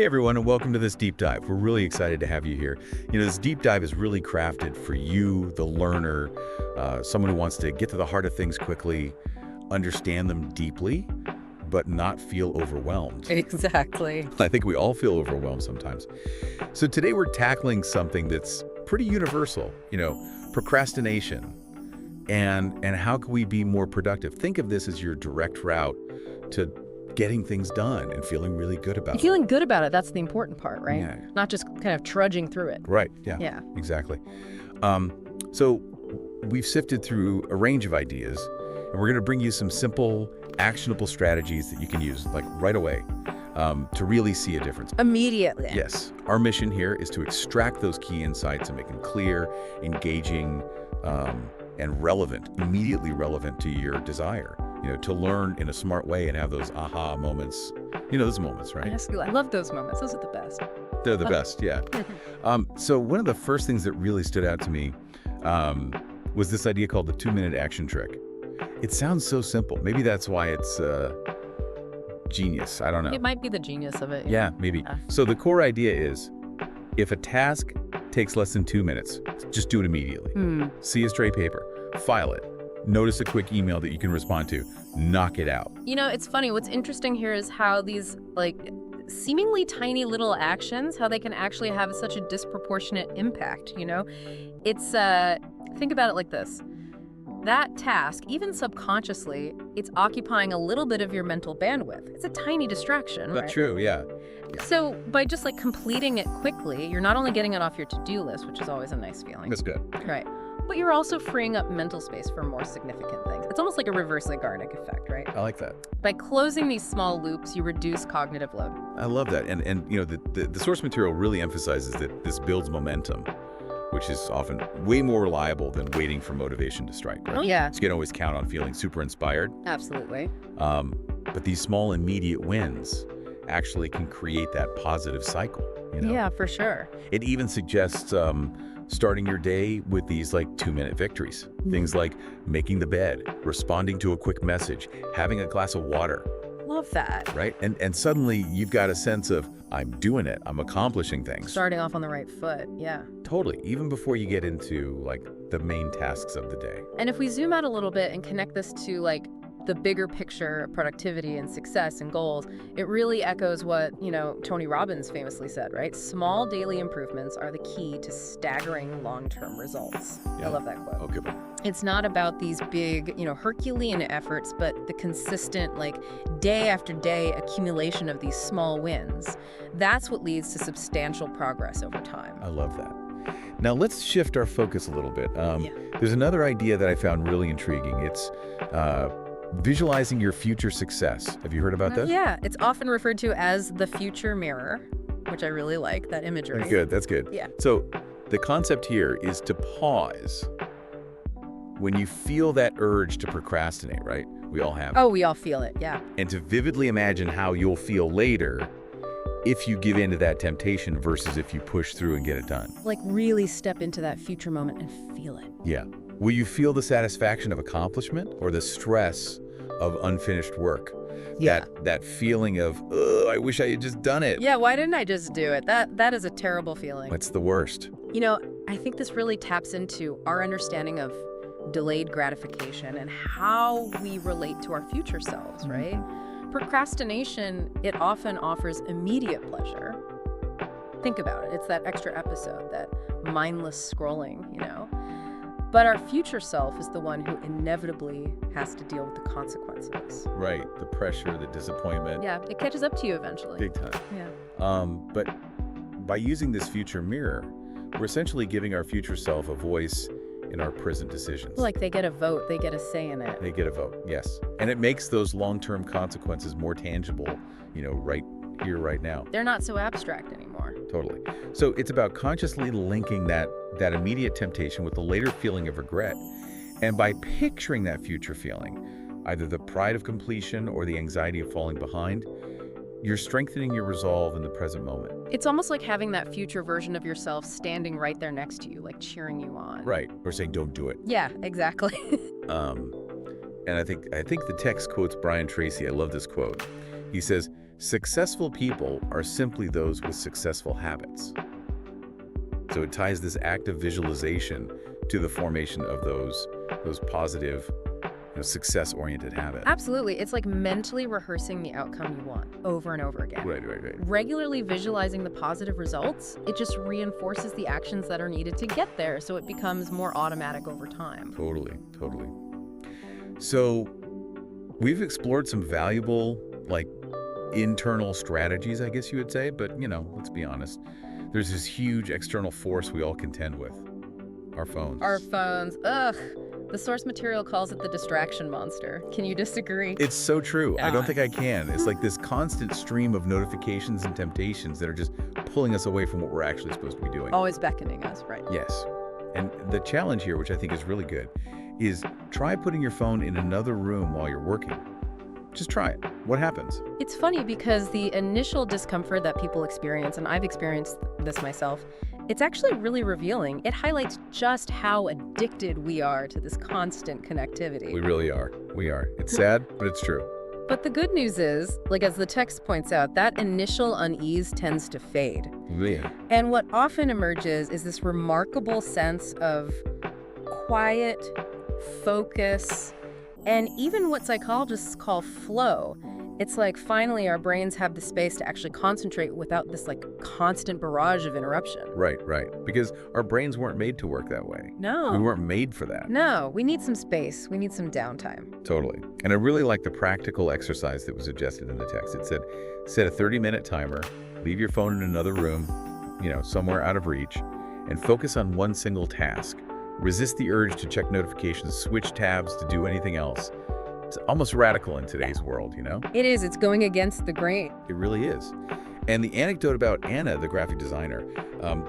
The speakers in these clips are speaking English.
Hey everyone, and welcome to this deep dive. We're really excited to have you here. This deep dive is really crafted for you, the learner, someone who wants to get to the heart of things quickly, understand them deeply, but not feel overwhelmed. Exactly. I think we all feel overwhelmed sometimes. So today we're tackling something that's pretty universal, procrastination. And how can we be more productive? Think of this as your direct route to getting things done and feeling really good about it. Feeling good about it, that's the important part, right? Yeah. Not just kind of trudging through it. Right, yeah. Yeah. Exactly. So we've sifted through a range of ideas, and we're going to bring you some simple, actionable strategies that you can use, like right away, to really see a difference. Immediately. Yes. Our mission here is to extract those key insights and make them clear, engaging, and relevant, immediately relevant to your desire. To learn in a smart way and have those aha moments. Those moments, right? Yes, I love those moments. Those are the best. They're the best, yeah. So one of the first things that really stood out to me was this idea called the 2-minute action trick. It sounds so simple. Maybe that's why it's genius. I don't know. It might be the genius of it. Yeah, maybe. Yeah. So the core idea is, if a task takes less than 2 minutes, just do it immediately. See a stray paper, file it. Notice a quick email that you can respond to. Knock it out. It's funny. What's interesting here is how these, seemingly tiny little actions, how they can actually have such a disproportionate impact, It's, think about it like this. That task, even subconsciously, it's occupying a little bit of your mental bandwidth. It's a tiny distraction, right? That's true, yeah. So by just completing it quickly, you're not only getting it off your to-do list, which is always a nice feeling. That's good. Right. But you're also freeing up mental space for more significant things. It's almost like a reverse Zeigarnik effect, right? I like that. By closing these small loops, you reduce cognitive load. I love that. And the source material really emphasizes that this builds momentum, which is often way more reliable than waiting for motivation to strike, right? Oh, yeah. So you can always count on feeling super inspired. Absolutely. But these small immediate wins actually can create that positive cycle. Yeah, for sure. It even suggests starting your day with these 2-minute victories. Things like making the bed, responding to a quick message, having a glass of water. Love that. Right? And suddenly you've got a sense of, I'm doing it, I'm accomplishing things. Starting off on the right foot, yeah. Totally, even before you get into the main tasks of the day. And if we zoom out a little bit and connect this to the bigger picture of productivity and success and goals, it really echoes what, Tony Robbins famously said, right? Small daily improvements are the key to staggering long-term results. Yeah. I love that quote. Oh, good one. It's not about these big, Herculean efforts, but the consistent, day after day accumulation of these small wins. That's what leads to substantial progress over time. I love that. Now let's shift our focus a little bit. Yeah. There's another idea that I found really intriguing. It's visualizing your future success. Have you heard about this? Yeah, it's often referred to as the future mirror, which I really like, that imagery. That's good. Yeah. So the concept here is to pause when you feel that urge to procrastinate, right? We all have it. Oh, we all feel it, yeah. And to vividly imagine how you'll feel later if you give in to that temptation versus if you push through and get it done. Really step into that future moment and feel it. Yeah. Will you feel the satisfaction of accomplishment or the stress of unfinished work? Yeah. That feeling of, ugh, I wish I had just done it. Yeah, why didn't I just do it? That is a terrible feeling. It's the worst. I think this really taps into our understanding of delayed gratification and how we relate to our future selves, right? Procrastination, it often offers immediate pleasure. Think about it. It's that extra episode, that mindless scrolling, But our future self is the one who inevitably has to deal with the consequences. Right. The pressure, the disappointment. Yeah, it catches up to you eventually. Big time. Yeah. But by using this future mirror, we're essentially giving our future self a voice in our present decisions. They get a vote, they get a say in it. They get a vote, yes. And it makes those long-term consequences more tangible, right here, right now. They're not so abstract anymore. Totally. So it's about consciously linking that immediate temptation with the later feeling of regret. And by picturing that future feeling, either the pride of completion or the anxiety of falling behind, you're strengthening your resolve in the present moment. It's almost like having that future version of yourself standing right there next to you, cheering you on. Right. Or saying, don't do it. Yeah, exactly. And I think the text quotes Brian Tracy. I love this quote. He says, successful people are simply those with successful habits. So it ties this active visualization to the formation of those positive, success-oriented habits. Absolutely. It's like mentally rehearsing the outcome you want over and over again. Right. Regularly visualizing the positive results, it just reinforces the actions that are needed to get there, so it becomes more automatic over time. Totally. So we've explored some valuable, internal strategies, I guess you would say, but, let's be honest. There's this huge external force we all contend with. Our phones. Our phones. Ugh. The source material calls it the distraction monster. Can you disagree? It's so true. Yeah. I don't think I can. It's like this constant stream of notifications and temptations that are just pulling us away from what we're actually supposed to be doing. Always beckoning us, right? Yes. And the challenge here, which I think is really good, is try putting your phone in another room while you're working. Just try it. What happens? It's funny because the initial discomfort that people experience, and I've experienced this myself, it's actually really revealing. It highlights just how addicted we are to this constant connectivity. We really are. We are. It's sad, but it's true. But the good news is, as the text points out, that initial unease tends to fade. Yeah. And what often emerges is this remarkable sense of quiet, focus, and even what psychologists call flow. It's like finally our brains have the space to actually concentrate without this constant barrage of interruption. Right. Because our brains weren't made to work that way. No. We weren't made for that. No, we need some space. We need some downtime. Totally. And I really like the practical exercise that was suggested in the text. It said, set a 30-minute timer, leave your phone in another room, somewhere out of reach, and focus on one single task. Resist the urge to check notifications, switch tabs to do anything else. It's almost radical in today's world, It is. It's going against the grain. It really is. And the anecdote about Anna, the graphic designer,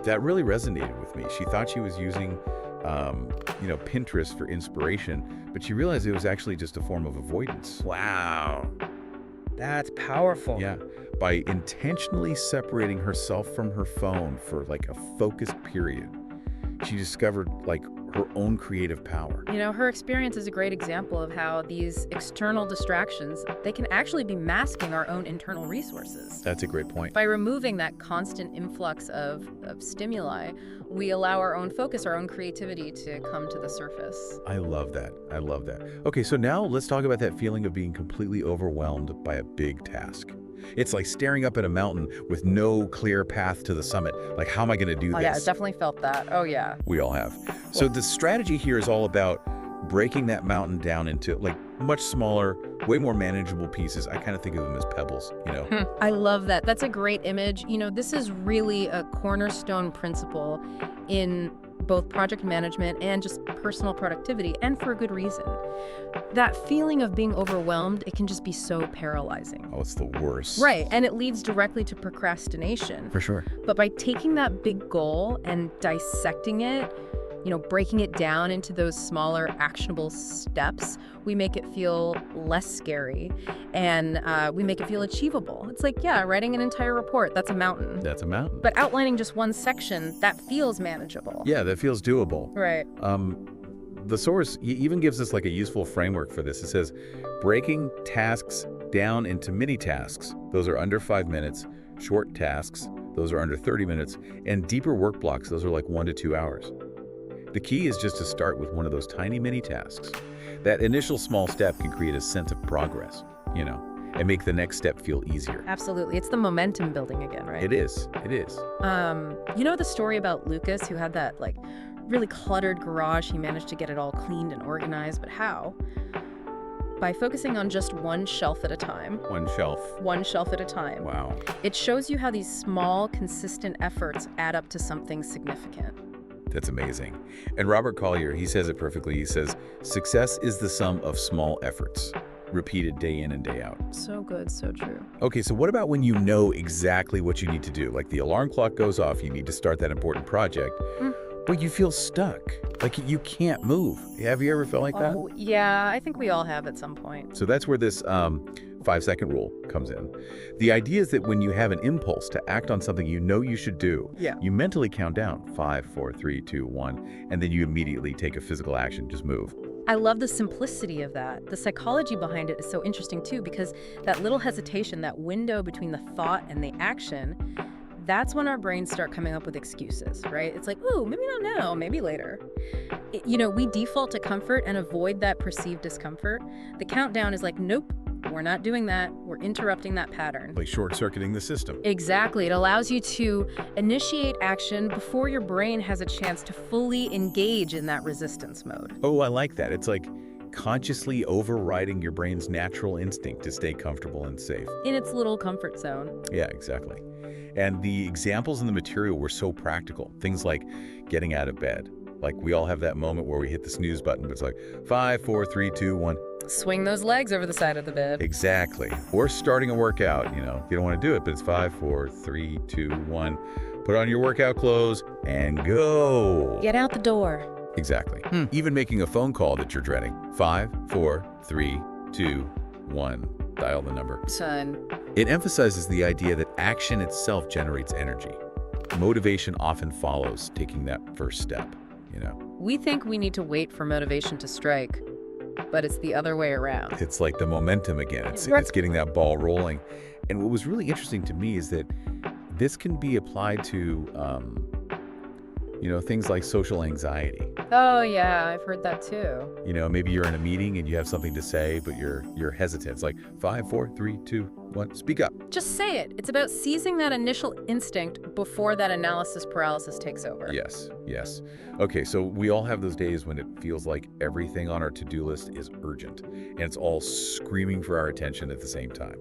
that really resonated with me. She thought she was using, Pinterest for inspiration, but she realized it was actually just a form of avoidance. Wow. That's powerful. Yeah. By intentionally separating herself from her phone for a focused period, she discovered her own creative power. Her experience is a great example of how these external distractions, they can actually be masking our own internal resources. That's a great point. By removing that constant influx of stimuli, we allow our own focus, our own creativity to come to the surface. I love that. Okay, so now let's talk about that feeling of being completely overwhelmed by a big task. It's like staring up at a mountain with no clear path to the summit. How am I going to do this? Oh, yeah, I definitely felt that. Oh, yeah. We all have. So the strategy here is all about breaking that mountain down into much smaller, way more manageable pieces. I kind of think of them as pebbles, I love that. That's a great image. This is really a cornerstone principle in both project management and just personal productivity, and for a good reason. That feeling of being overwhelmed, it can just be so paralyzing. Oh, it's the worst. Right, and it leads directly to procrastination. For sure. But by taking that big goal and dissecting it, breaking it down into those smaller actionable steps, we make it feel less scary and we make it feel achievable. It's writing an entire report, that's a mountain. That's a mountain. But outlining just one section, that feels manageable. Yeah, that feels doable. Right. The source even gives us a useful framework for this. It says, breaking tasks down into mini tasks. Those are under 5 minutes. Short tasks, those are under 30 minutes. And deeper work blocks, those are 1 to 2 hours. The key is just to start with one of those tiny mini tasks. That initial small step can create a sense of progress, and make the next step feel easier. Absolutely. It's the momentum building again, right? It is. The story about Lucas who had that really cluttered garage? He managed to get it all cleaned and organized, but how? By focusing on just one shelf at a time. One shelf. One shelf at a time. Wow. It shows you how these small, consistent efforts add up to something significant. That's amazing. And Robert Collier, he says it perfectly. He says, success is the sum of small efforts, repeated day in and day out. So good, so true. Okay, so what about when you know exactly what you need to do? The alarm clock goes off, you need to start that important project, but you feel stuck. You can't move. Have you ever felt like that? Oh, yeah, I think we all have at some point. So that's where this 5-second rule comes in. The idea is that when you have an impulse to act on something you should do, you mentally count down 5, 4, 3, 2, 1, and then you immediately take a physical action, just move. I love the simplicity of that. The psychology behind it is so interesting too, because that little hesitation, that window between the thought and the action, that's when our brains start coming up with excuses, right? It's like, ooh, maybe not now, maybe later. We default to comfort and avoid that perceived discomfort. The countdown is like, nope, we're not doing that. We're interrupting that pattern. Like short-circuiting the system. Exactly. It allows you to initiate action before your brain has a chance to fully engage in that resistance mode. Oh, I like that. It's like consciously overriding your brain's natural instinct to stay comfortable and safe. In its little comfort zone. Yeah, exactly. And the examples in the material were so practical. Things like getting out of bed. Like we all have that moment where we hit the snooze button, but it's like 5, 4, 3, 2, 1. Swing those legs over the side of the bed. Exactly. Or starting a workout, you don't want to do it, but it's 5, 4, 3, 2, 1. Put on your workout clothes and go. Get out the door. Exactly. Even making a phone call that you're dreading. 5, 4, 3, 2, 1. Dial the number. Son. It emphasizes the idea that action itself generates energy. Motivation often follows taking that first step, We think we need to wait for motivation to strike, but it's the other way around. It's like the momentum again. It's getting that ball rolling. And what was really interesting to me is that this can be applied to, things like social anxiety. Oh, yeah, I've heard that too. Maybe you're in a meeting and you have something to say, but you're hesitant. It's like 5, 4, 3, 2, 1, speak up. Just say it. It's about seizing that initial instinct before that analysis paralysis takes over. Yes. Okay, so we all have those days when it feels like everything on our to-do list is urgent, and it's all screaming for our attention at the same time.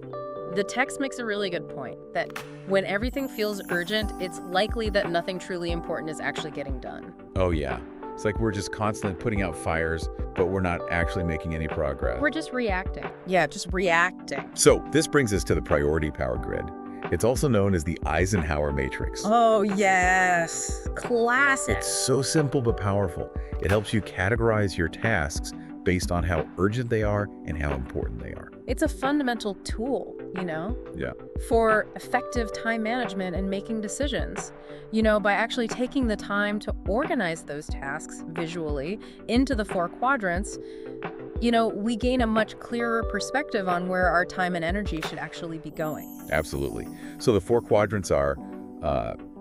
The text makes a really good point that when everything feels urgent, it's likely that nothing truly important is actually getting done. Oh, yeah. It's like we're just constantly putting out fires, but we're not actually making any progress. We're just reacting. Yeah, just reacting. So this brings us to the priority power grid. It's also known as the Eisenhower Matrix. Oh, yes. Classic. It's so simple but powerful. It helps you categorize your tasks based on how urgent they are and how important they are. It's a fundamental tool, Yeah. for effective time management and making decisions. By actually taking the time to organize those tasks visually into the 4 quadrants, we gain a much clearer perspective on where our time and energy should actually be going. Absolutely. So the 4 quadrants are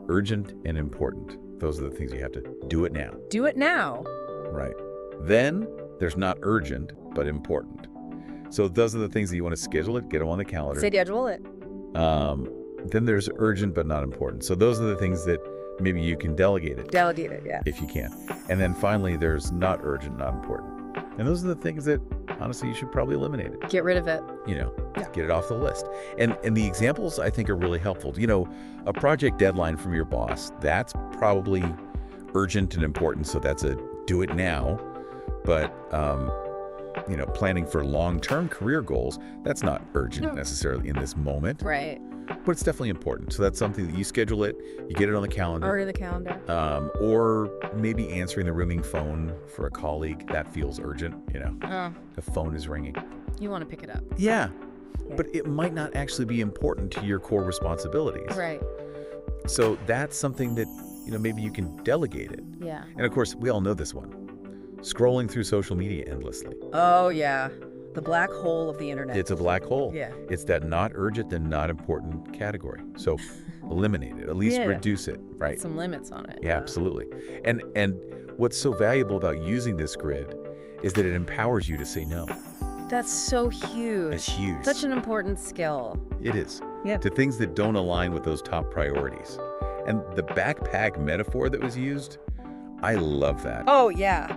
urgent and important. Those are the things you have to do it now. Do it now. Right. Then there's not urgent, but important. So those are the things that you want to schedule it, get them on the calendar. Schedule it. Then there's urgent, but not important. So those are the things that maybe you can delegate it. Delegate it, yeah. If you can. And then finally, there's not urgent, not important. And those are the things that, honestly, you should probably eliminate it. Get rid of it. Get it off the list. And the examples, I think, are really helpful. A project deadline from your boss, that's probably urgent and important, so that's a do it now. But, planning for long-term career goals, that's not urgent necessarily in this moment. Right. But it's definitely important. So that's something that you schedule it, you get it on the calendar. Or the calendar. Or maybe answering the ringing phone for a colleague, that feels urgent, Oh, The phone is ringing. you want to pick it up. Yeah. But it might not actually be important to your core responsibilities. Right. So that's something that, maybe you can delegate it. Yeah. And of course, we all know this one. Scrolling through social media endlessly. Oh, yeah. The black hole of the internet. It's a black hole. Yeah. It's that not urgent and not important category. So eliminate it, at least reduce it, right? Put some limits on it. Yeah, absolutely. And what's so valuable about using this grid is that it empowers you to say no. That's so huge. It's huge. Such an important skill. It is. Yeah. To things that don't align with those top priorities. And the backpack metaphor that was used, I love that. Oh, yeah.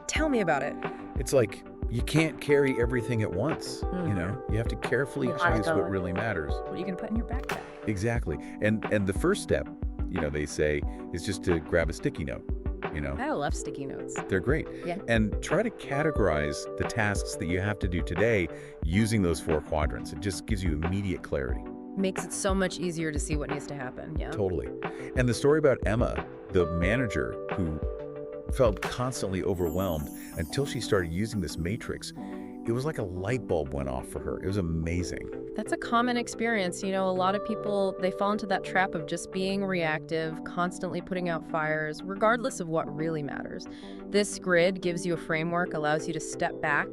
Tell me about it. It's like you can't carry everything at once, You have to carefully choose what really matters. What are you going to put in your backpack? Exactly. And the first step, they say, is just to grab a sticky note, I love sticky notes. They're great. Yeah. And try to categorize the tasks that you have to do today using those 4 quadrants. It just gives you immediate clarity. Makes it so much easier to see what needs to happen, yeah? Totally. And the story about Emma, the manager who felt constantly overwhelmed until she started using this matrix, it was like a light bulb went off for her. It was amazing. That's a common experience. A lot of people, they fall into that trap of just being reactive, constantly putting out fires, regardless of what really matters. This grid gives you a framework, allows you to step back,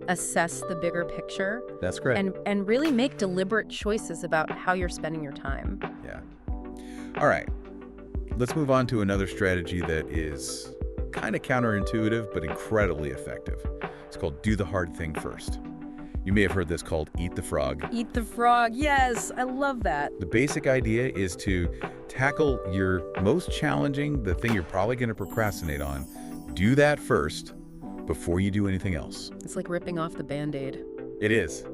assess the bigger picture, That's great. and really make deliberate choices about how you're spending your time. Yeah. All right. Let's move on to another strategy that is kind of counterintuitive, but incredibly effective. It's called do the hard thing first. You may have heard this called eat the frog. Eat the frog. Yes, I love that. The basic idea is to tackle your most challenging, the thing you're probably going to procrastinate on. Do that first before you do anything else. It's like ripping off the Band-Aid. It is.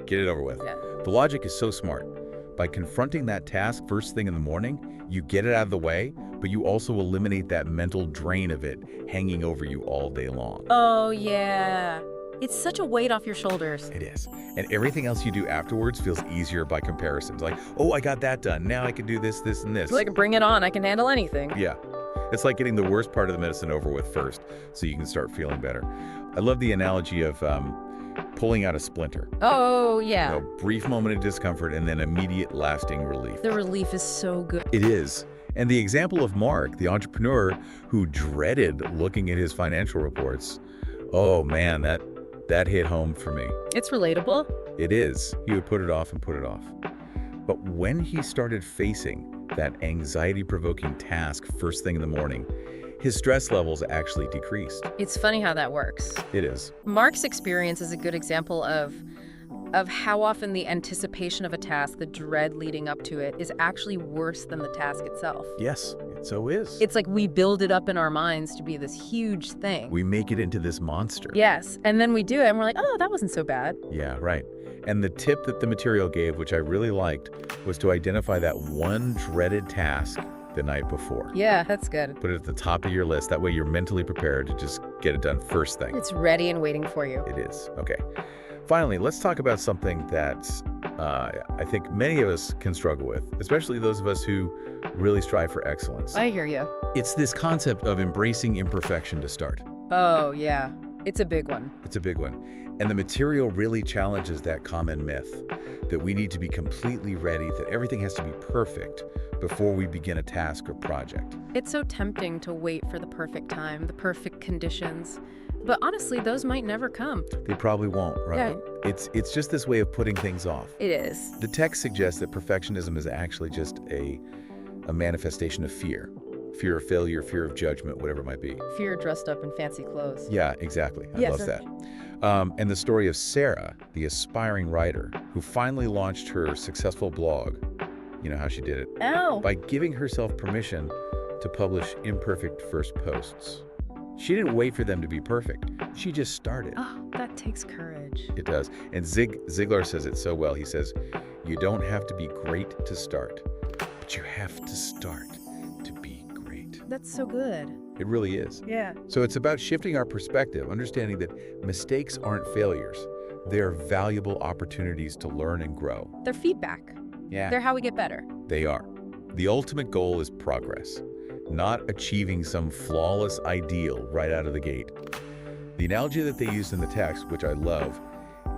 Get it over with. Yeah. The logic is so smart. By confronting that task first thing in the morning, you get it out of the way, but you also eliminate that mental drain of it hanging over you all day long. Oh, yeah. It's such a weight off your shoulders. It is. And everything else you do afterwards feels easier by comparison. It's like, oh, I got that done. Now I can do this, this, and this. Like, bring it on. I can handle anything. Yeah. It's like getting the worst part of the medicine over with first so you can start feeling better. I love the analogy of pulling out a splinter. Oh, yeah. Brief moment of discomfort and then immediate lasting relief. The relief is so good. It is. And the example of Mark, the entrepreneur who dreaded looking at his financial reports, oh man, that hit home for me. It's relatable. It is. He would put it off and put it off. But when he started facing that anxiety-provoking task first thing in the morning, his stress levels actually decreased. It's funny how that works. It is. Mark's experience is a good example of how often the anticipation of a task, the dread leading up to it, is actually worse than the task itself. Yes, it so is. It's like we build it up in our minds to be this huge thing. We make it into this monster. Yes, and then we do it and we're like, oh, that wasn't so bad. Yeah, right. And the tip that the material gave, which I really liked, was to identify that one dreaded task the night before. Yeah, that's good. Put it at the top of your list. That way you're mentally prepared to just get it done first thing. It's ready and waiting for you. It is. Okay. Finally, let's talk about something that I think many of us can struggle with, especially those of us who really strive for excellence. I hear you. It's this concept of embracing imperfection to start. Oh, yeah. It's a big one. It's a big one. And the material really challenges that common myth that we need to be completely ready, that everything has to be perfect before we begin a task or project. It's so tempting to wait for the perfect time, the perfect conditions. But honestly, those might never come. They probably won't, right? Yeah. It's just this way of putting things off. It is. The text suggests that perfectionism is actually just a manifestation of fear. Fear of failure, fear of judgment, whatever it might be. Fear dressed up in fancy clothes. Yeah, exactly. I Yes, love that. And the story of Sarah, the aspiring writer, who finally launched her successful blog. You know how she did it? Oh. By giving herself permission to publish imperfect first posts. She didn't wait for them to be perfect. She just started. Oh, that takes courage. It does. And Ziglar says it so well. He says, you don't have to be great to start, but you have to start to be great. That's so good. It really is. Yeah. So it's about shifting our perspective, understanding that mistakes aren't failures. They're valuable opportunities to learn and grow. They're feedback. Yeah. They're how we get better. They are. The ultimate goal is progress, not achieving some flawless ideal right out of the gate. The analogy that they used in the text, which I love,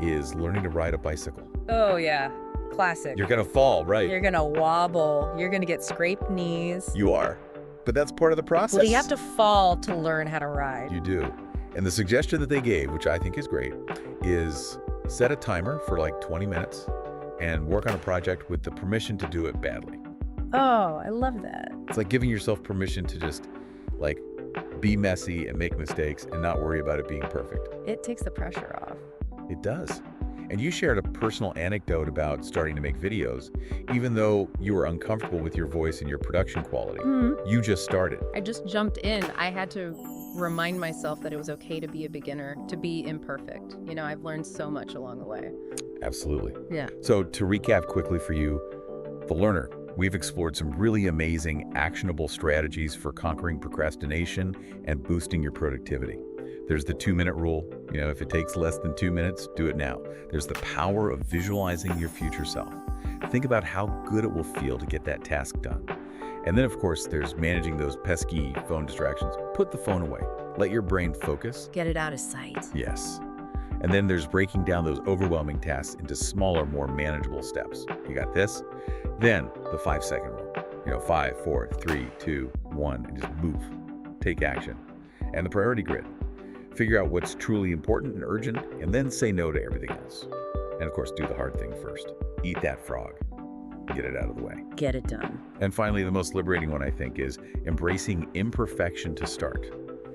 is learning to ride a bicycle. Oh, yeah. Classic. You're going to fall, right? You're going to wobble. You're going to get scraped knees. You are. But that's part of the process. Well, you have to fall to learn how to ride. You do. And the suggestion that they gave, which I think is great, is set a timer for like 20 minutes and work on a project with the permission to do it badly. Oh, I love that. It's like giving yourself permission to just like be messy and make mistakes and not worry about it being perfect. It takes the pressure off. It does. And you shared a personal anecdote about starting to make videos, even though you were uncomfortable with your voice and your production quality. Mm-hmm. You just started. I just jumped in. I had to remind myself that it was okay to be a beginner, to be imperfect. I've learned so much along the way. Absolutely. Yeah. So to recap quickly for you, the learner, we've explored some really amazing, actionable strategies for conquering procrastination and boosting your productivity. There's the 2-minute rule. If it takes less than 2 minutes, do it now. There's the power of visualizing your future self. Think about how good it will feel to get that task done. And then, of course, there's managing those pesky phone distractions. Put the phone away. Let your brain focus. Get it out of sight. Yes. And then there's breaking down those overwhelming tasks into smaller, more manageable steps. You got this? Then the 5-second rule. 5, 4, 3, 2, 1, and just move. Take action. And the priority grid. Figure out what's truly important and urgent, and then say no to everything else. And of course, do the hard thing first. Eat that frog. Get it out of the way. Get it done. And finally, the most liberating one, I think, is embracing imperfection to start.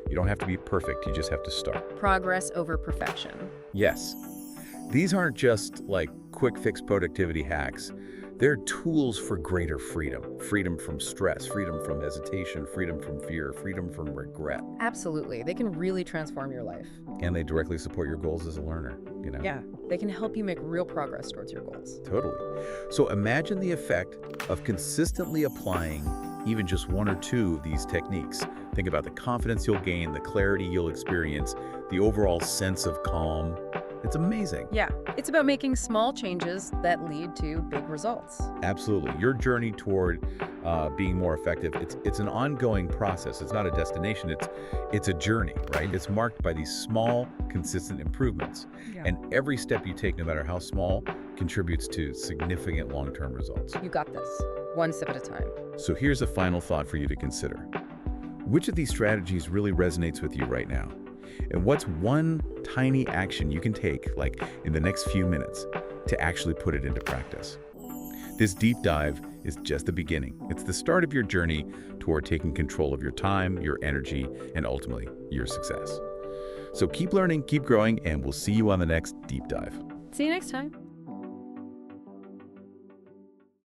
You don't have to be perfect, you just have to start. Progress over perfection. Yes. These aren't just like quick fix productivity hacks. They're tools for greater freedom. Freedom from stress, freedom from hesitation, freedom from fear, freedom from regret. Absolutely. They can really transform your life. And they directly support your goals as a learner, Yeah, they can help you make real progress towards your goals. Totally. So imagine the effect of consistently applying even just one or two of these techniques. Think about the confidence you'll gain, the clarity you'll experience, the overall sense of calm. It's amazing. Yeah, it's about making small changes that lead to big results. Absolutely. Your journey toward being more effective, it's an ongoing process. It's not a destination. It's a journey, right? It's marked by these small, consistent improvements. Yeah. And every step you take, no matter how small, contributes to significant long-term results. You got this, one step at a time. So here's a final thought for you to consider. Which of these strategies really resonates with you right now? And what's one tiny action you can take, like in the next few minutes, to actually put it into practice? This deep dive is just the beginning. It's the start of your journey toward taking control of your time, your energy, and ultimately your success. So keep learning, keep growing, and we'll see you on the next deep dive. See you next time.